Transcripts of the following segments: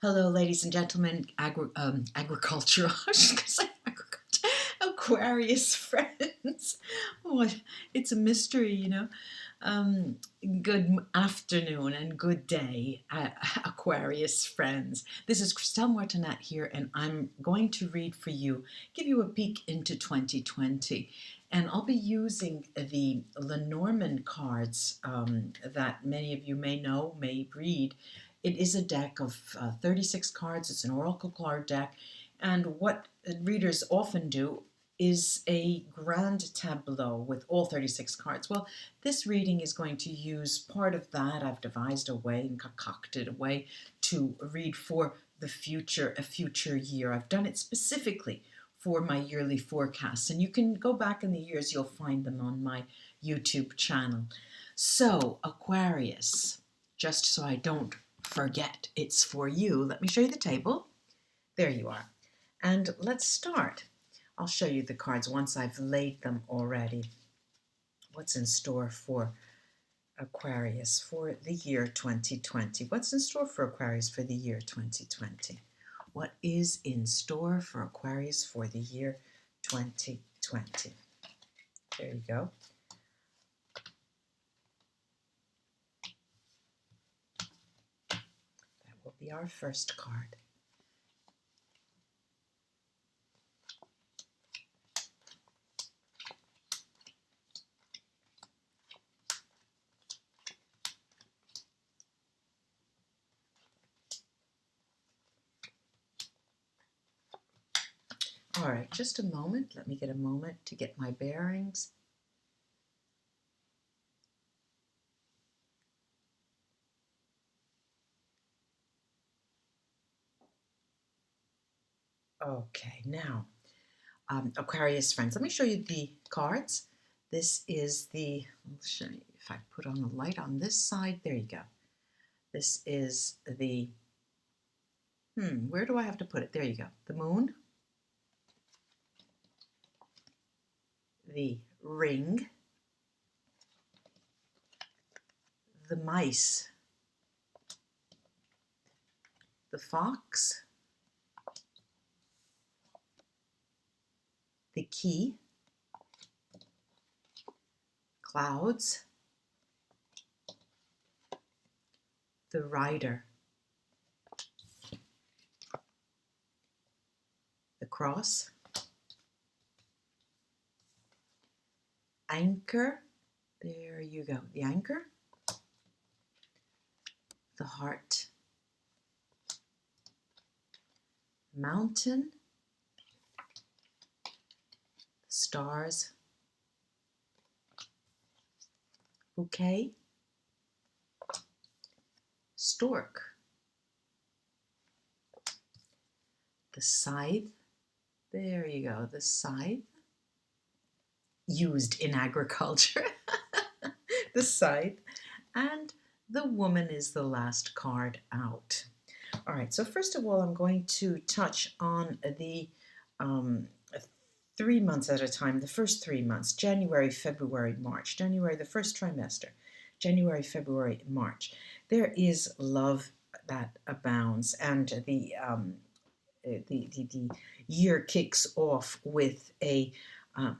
Hello, ladies and gentlemen, agricultural, I was just gonna say agriculture, Aquarius friends. Oh, it's a mystery, you know. Um, Good afternoon and good day, Aquarius friends. This is Christelle Martinette here, and I'm going to read for you, give you a peek into 2020. And I'll be using the Lenormand cards that many of you may know, may read. It is a deck of 36 cards. It's an oracle card deck. And what readers often do is a grand tableau with all 36 cards. Well, this reading is going to use part of that. I've devised a way and concocted a way to read for the future, a future year. I've done it specifically for my yearly forecasts. And you can go back in the years, you'll find them on my YouTube channel. So, Aquarius, just so I don't forget it's for you, let me show you the table. There you are. And let's start. I'll show you the cards once I've laid them already. What's in store for Aquarius for the year 2020? What's in store for Aquarius for the year 2020? What is in store for Aquarius for the year 2020? There you go. That will be our first card. All right, just a moment. Let me get a moment to get my bearings. Okay, now, Aquarius friends, let me show you the cards. This is the, I'll show you if I put on the light on this side. There you go. This is the, where do I have to put it? There you go. The moon, the ring, the mice, the fox, the key, clouds, the rider, the cross, anchor, there you go, the anchor, the heart, mountain, stars, bouquet, stork, the scythe, there you go, the scythe, used in agriculture, the scythe, and the woman is the last card out. All right, so first of all, I'm going to touch on the 3 months at a time, the first 3 months, January, February, March. January, the first trimester, January, February, March. There is love that abounds, and the year kicks off with an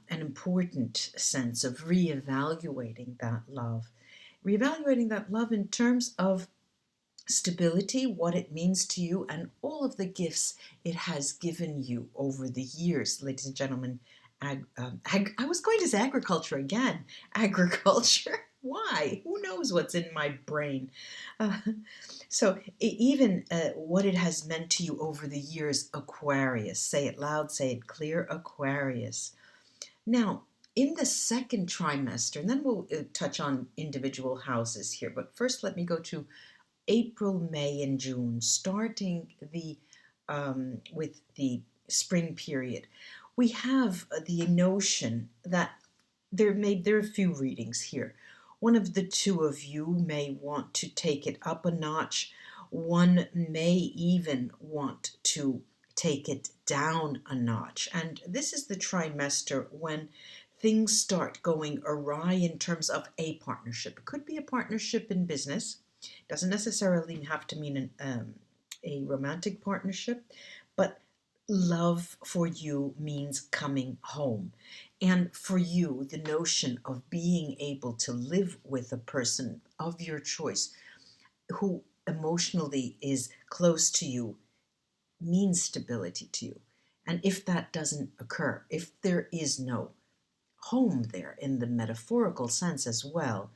important sense of reevaluating that love. Reevaluating that love in terms of stability, what it means to you, and all of the gifts it has given you over the years. Ladies and gentlemen, I was going to say agriculture again. Agriculture. Why? Who knows what's in my brain? So even what it has meant to you over the years, Aquarius. Say it loud, say it clear, Aquarius. Now, in the second trimester, and then we'll touch on individual houses here, but first let me go to April, May, and June, starting the with the spring period. We have the notion that there are a few readings here. One of the two of you may want to take it up a notch. One may even want to take it down a notch. And this is the trimester when things start going awry in terms of a partnership. It could be a partnership in business. Doesn't necessarily have to mean a romantic partnership, but love for you means coming home. And for you, the notion of being able to live with a person of your choice who emotionally is close to you means stability to you. And if that doesn't occur, if there is no home there in the metaphorical sense as well,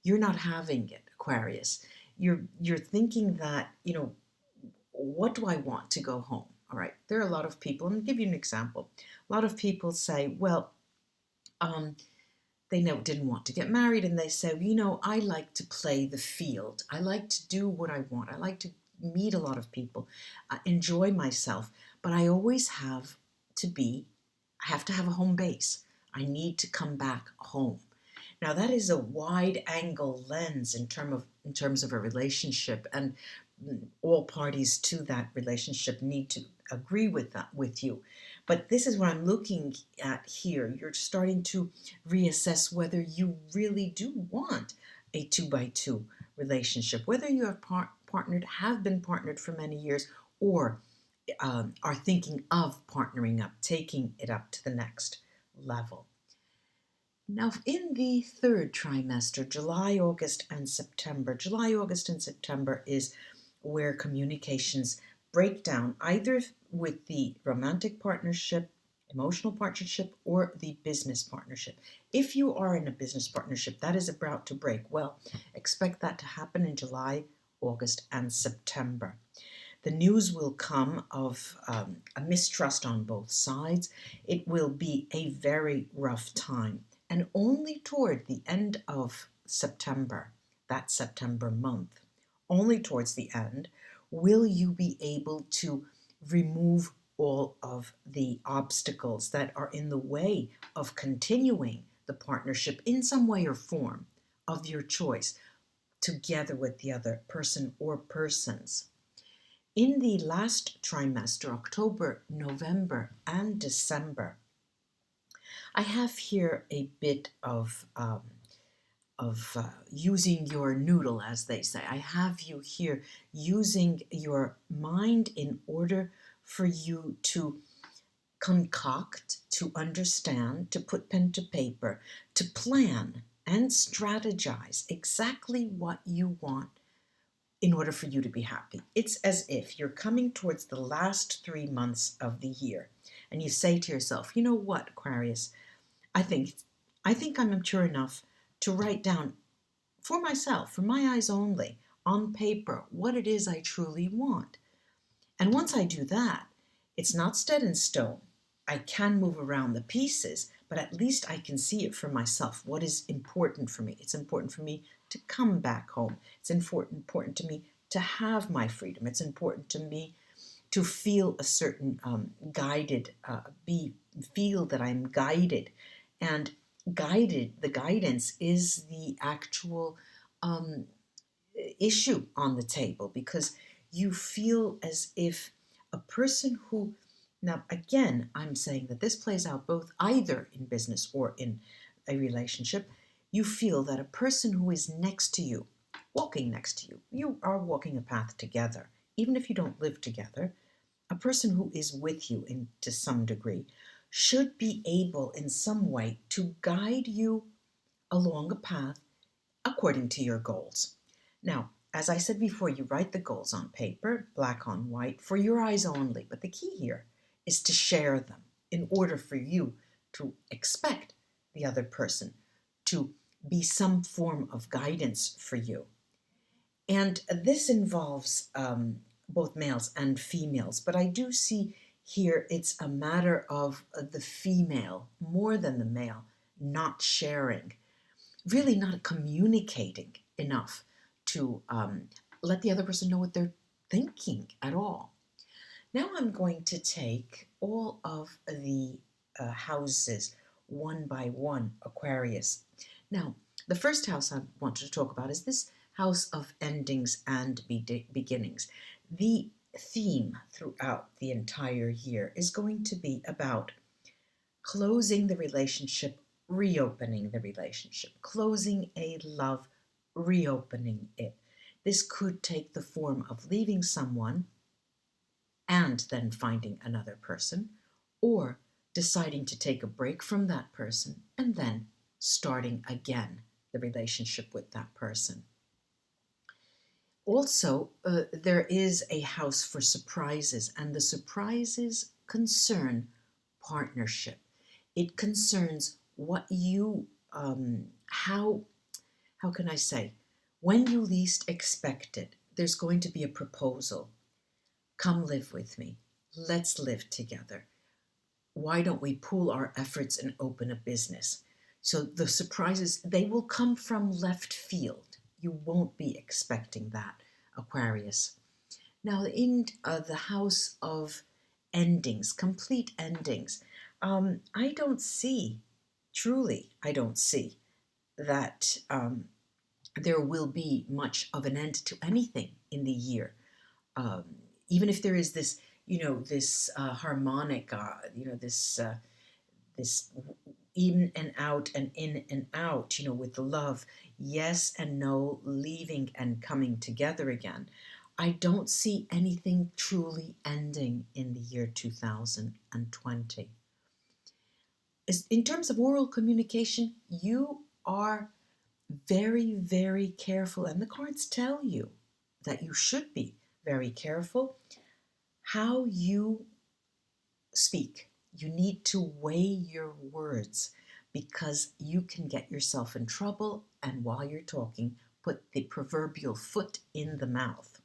you're not having it, Aquarius. You're thinking that, what do I want to go home? All right. There are a lot of people, and I'll give you an example. A lot of people say, well, they didn't want to get married, and they say, I like to play the field. I like to do what I want. I like to meet a lot of people, enjoy myself, but I always I have to have a home base. I need to come back home. Now that is a wide angle lens in terms of a relationship, and all parties to that relationship need to agree with that with you. But this is what I'm looking at here. You're starting to reassess whether you really do want a 2x2 relationship, whether you have have been partnered for many years, or are thinking of partnering up, taking it up to the next level. Now, in the third trimester, July, August, and September, July, August, and September is where communications break down, either with the romantic partnership, emotional partnership, or the business partnership. If you are in a business partnership that is about to break, well, expect that to happen in July, August, and September. The news will come of a mistrust on both sides. It will be a very rough time. And only toward the end of September, that September month, only towards the end, will you be able to remove all of the obstacles that are in the way of continuing the partnership in some way or form of your choice, together with the other person or persons. In the last trimester, October, November, and December, I have here a bit of using your noodle, as they say. I have you here using your mind in order for you to concoct, to understand, to put pen to paper, to plan and strategize exactly what you want in order for you to be happy. It's as if you're coming towards the last 3 months of the year and you say to yourself, you know what, Aquarius, I think I'm mature enough to write down for myself, for my eyes only, on paper, what it is I truly want. And once I do that, it's not set in stone. I can move around the pieces, but at least I can see it for myself. What is important for me? It's important for me to come back home. It's important to me to have my freedom. It's important to me to feel a certain feel that I'm guided. And the guidance is the actual issue on the table, because you feel as if a person who, now again, I'm saying that this plays out both either in business or in a relationship. You feel that a person who is next to you, walking next to you, you are walking a path together, even if you don't live together, a person who is with you to some degree should be able in some way to guide you along a path according to your goals. Now, as I said before, you write the goals on paper, black on white, for your eyes only. But the key here is to share them in order for you to expect the other person to be some form of guidance for you. And this involves both males and females, but I do see here it's a matter of the female more than the male not sharing, really not communicating enough to let the other person know what they're thinking at all. Now I'm going to take all of the houses one by one, Aquarius. Now, the first house I want to talk about is this house of endings and beginnings. The theme throughout the entire year is going to be about closing the relationship, reopening the relationship, closing a love, reopening it. This could take the form of leaving someone, and then finding another person, or deciding to take a break from that person and then starting again the relationship with that person. Also, there is a house for surprises, and the surprises concern partnership. It concerns what you, how can I say, when you least expect it, there's going to be a proposal. Come live with me. Let's live together. Why don't we pool our efforts and open a business? So the surprises, they will come from left field. You won't be expecting that, Aquarius. Now, in the house of endings, complete endings, I don't see, truly, I don't see that there will be much of an end to anything in the year. Um, Even if there is this, this harmonic, this in and out and in and out, with the love, yes and no, leaving and coming together again. I don't see anything truly ending in the year 2020. In terms of oral communication, you are very, very careful, and the cards tell you that you should be very careful how you speak. You need to weigh your words because you can get yourself in trouble, and while you're talking, put the proverbial foot in the mouth.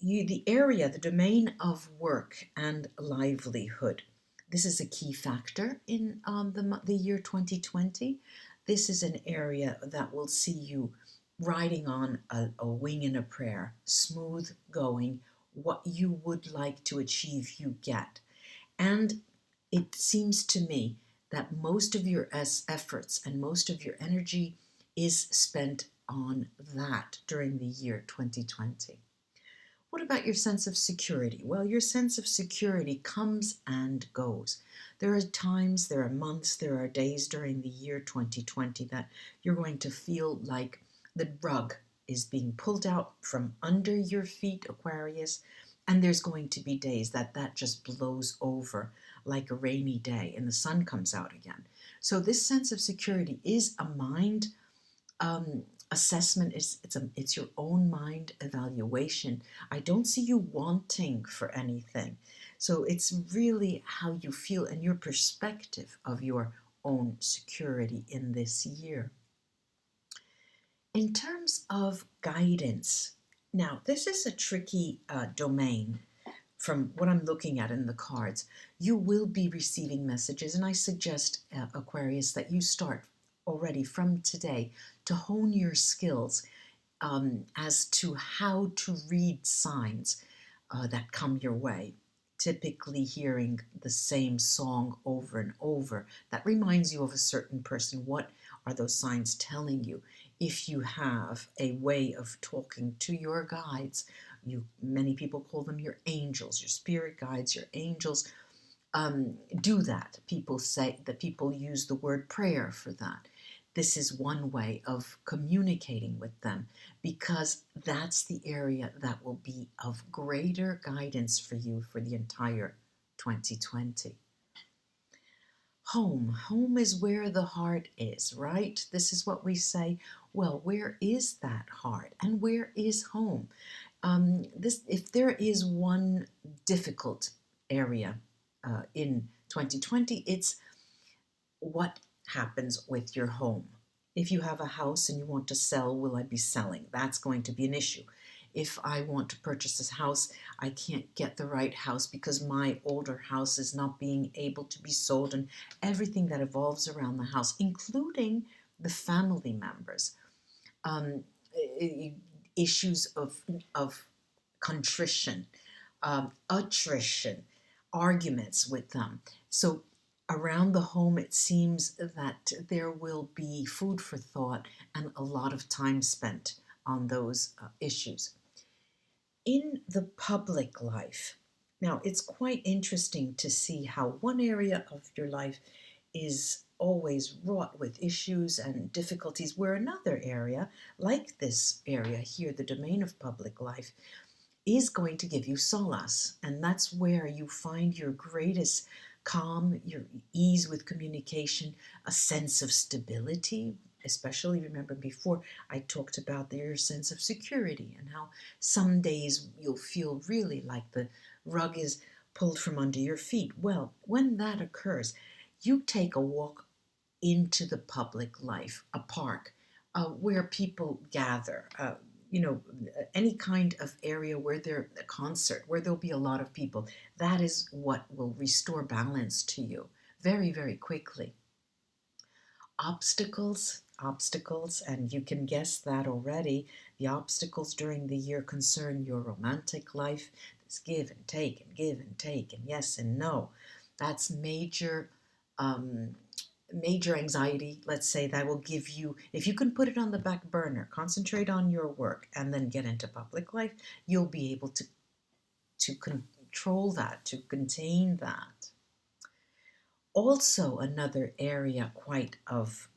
The domain of work and livelihood. This is a key factor in the year 2020. This is an area that will see you riding on a wing and a prayer, smooth going. What you would like to achieve, you get. And it seems to me that most of your efforts and most of your energy is spent on that during the year 2020. What about your sense of security? Well, your sense of security comes and goes. There are times, there are months, there are days during the year 2020 that you're going to feel like the rug is being pulled out from under your feet, Aquarius, and there's going to be days that just blows over like a rainy day and the sun comes out again. So this sense of security is a mind assessment. It's your own mind evaluation. I don't see you wanting for anything. So it's really how you feel and your perspective of your own security in this year. In terms of guidance, now this is a tricky domain from what I'm looking at in the cards. You will be receiving messages, and I suggest, Aquarius, that you start already from today to hone your skills as to how to read signs that come your way. Typically hearing the same song over and over, that reminds you of a certain person. What are those signs telling you? If you have a way of talking to your guides, many people call them your angels, your spirit guides, your angels. Do that. People use the word prayer for that. This is one way of communicating with them because that's the area that will be of greater guidance for you for the entire 2020. Home is where the heart is, right? This is what we say. Well, where is that heart and where is home? If there is one difficult area in 2020, it's what happens with your home. If you have a house and you want to sell, will I be selling? That's going to be an issue. If I want to purchase this house, I can't get the right house because my older house is not being able to be sold, and everything that evolves around the house, including the family members. Issues of contrition, attrition, arguments with them. So around the home, it seems that there will be food for thought and a lot of time spent on those issues. In the public life, now it's quite interesting to see how one area of your life is always wrought with issues and difficulties, where another area, like this area here, the domain of public life, is going to give you solace. And that's where you find your greatest calm, your ease with communication, a sense of stability. Especially, remember before I talked about your sense of security and how some days you'll feel really like the rug is pulled from under your feet. Well, when that occurs, you take a walk into the public life, a park, where people gather, any kind of area where there's a concert, where there'll be a lot of people. That is what will restore balance to you very, very quickly. Obstacles, and you can guess that already. The obstacles during the year concern your romantic life. This give and take and give and take and yes and no. That's um, major anxiety, let's say, that will give you, if you can put it on the back burner, concentrate on your work, and then get into public life, you'll be able to control that, to contain that. Also, another area quite of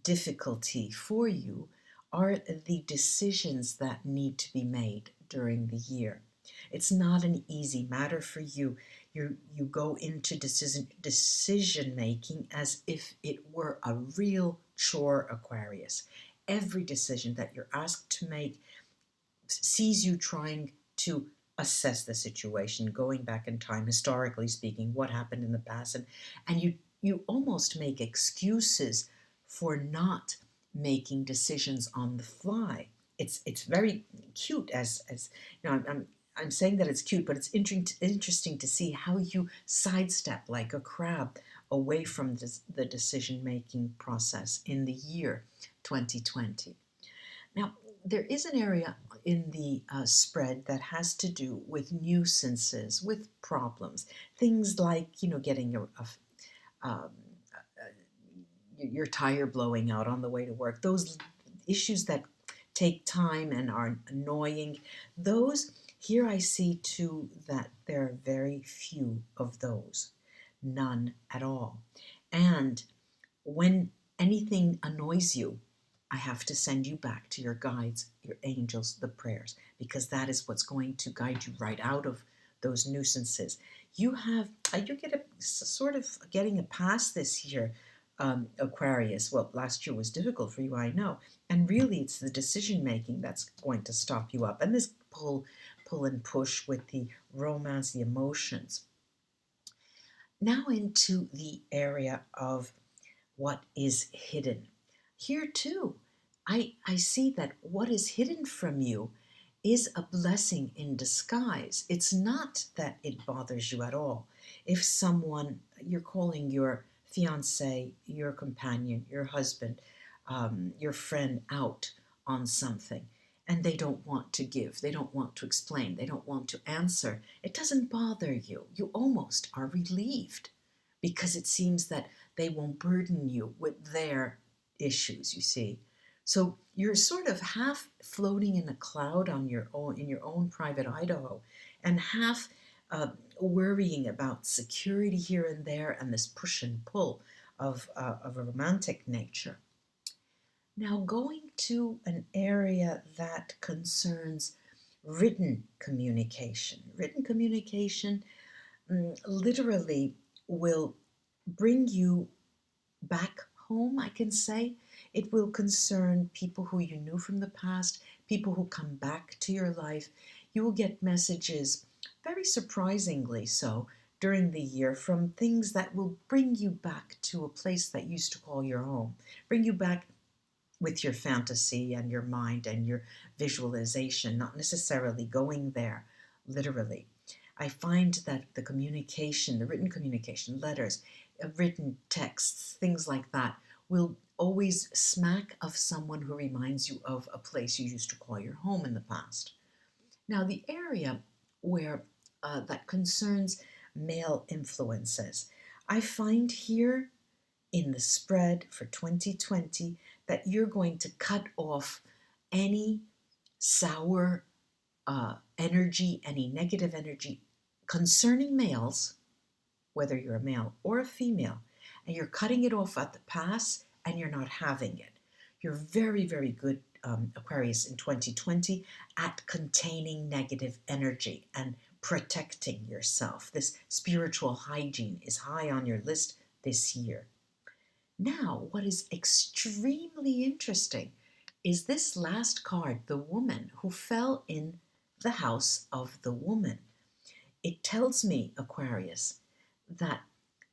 difficulty for you are the decisions that need to be made during the year. It's not an easy matter for you. You go into decision making as if it were a real chore, Aquarius. Every decision that you're asked to make sees you trying to assess the situation, going back in time, historically speaking, what happened in the past, and you almost make excuses for not making decisions on the fly. It's very cute, as you know. I'm saying that it's cute, but it's interesting to see how you sidestep like a crab away from the decision making process in the year 2020. Now, there is an area in the spread that has to do with nuisances, with problems, things like, getting um, your tire blowing out on the way to work, those issues that take time and are annoying. Those, here I see too that there are very few of those, none at all. And when anything annoys you, I have to send you back to your guides, your angels, the prayers, because that is what's going to guide you right out of those nuisances. You get a sort of getting a pass this year, Aquarius. Well, last year was difficult for you, I know, and really it's the decision making that's going to stop you up, and this pull and push with the romance, the emotions. Now into the area of what is hidden. Here too, I see that what is hidden from you is a blessing in disguise. It's not that it bothers you at all. If someone, you're calling your fiance, your companion, your husband, your friend out on something, and they don't want to give, they don't want to explain, they don't want to answer, it doesn't bother you. You almost are relieved because it seems that they won't burden you with their issues, you see. So you're sort of half floating in a cloud on your own, in your own private Idaho, and half worrying about security here and there and this push and pull of a romantic nature. Now, going to an area that concerns written communication. Written communication literally will bring you back home, I can say. It will concern people who you knew from the past, people who come back to your life. You will get messages, very surprisingly so, during the year from things that will bring you back to a place that you used to call your home, bring you back with your fantasy and your mind and your visualization, not necessarily going there literally. I find that the communication, the written communication, letters, written texts, things like that, will always smack of someone who reminds you of a place you used to call your home in the past. Now, the area where that concerns male influences, I find here in the spread for 2020 that you're going to cut off any sour energy, any negative energy concerning males, whether you're a male or a female, and you're cutting it off at the pass and you're not having it. You're very, very good, Aquarius, in 2020 at containing negative energy and protecting yourself. This spiritual hygiene is high on your list this year. Now, what is extremely interesting is this last card, the woman who fell in the house of the woman. It tells me, Aquarius, that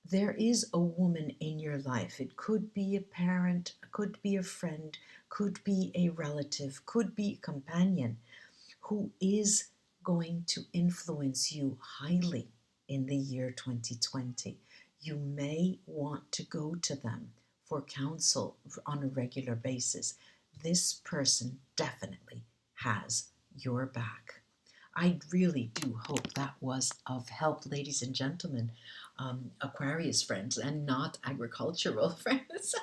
there is a woman in your life. It could be a parent, could be a friend, could be a relative, could be a companion who is going to influence you highly in the year 2020. You may want to go to them for counsel on a regular basis. This person definitely has your back. I really do hope that was of help, ladies and gentlemen, Aquarius friends, and not agricultural friends.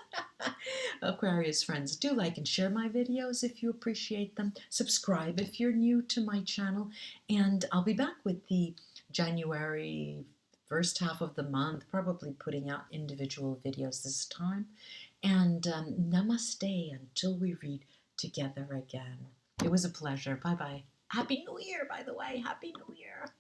Aquarius friends, do like and share my videos if you appreciate them. Subscribe if you're new to my channel, and I'll be back with the January first half of the month, probably putting out individual videos this time. And namaste until we read together again. It was a pleasure. Bye bye. Happy New Year, by the way. Happy New Year.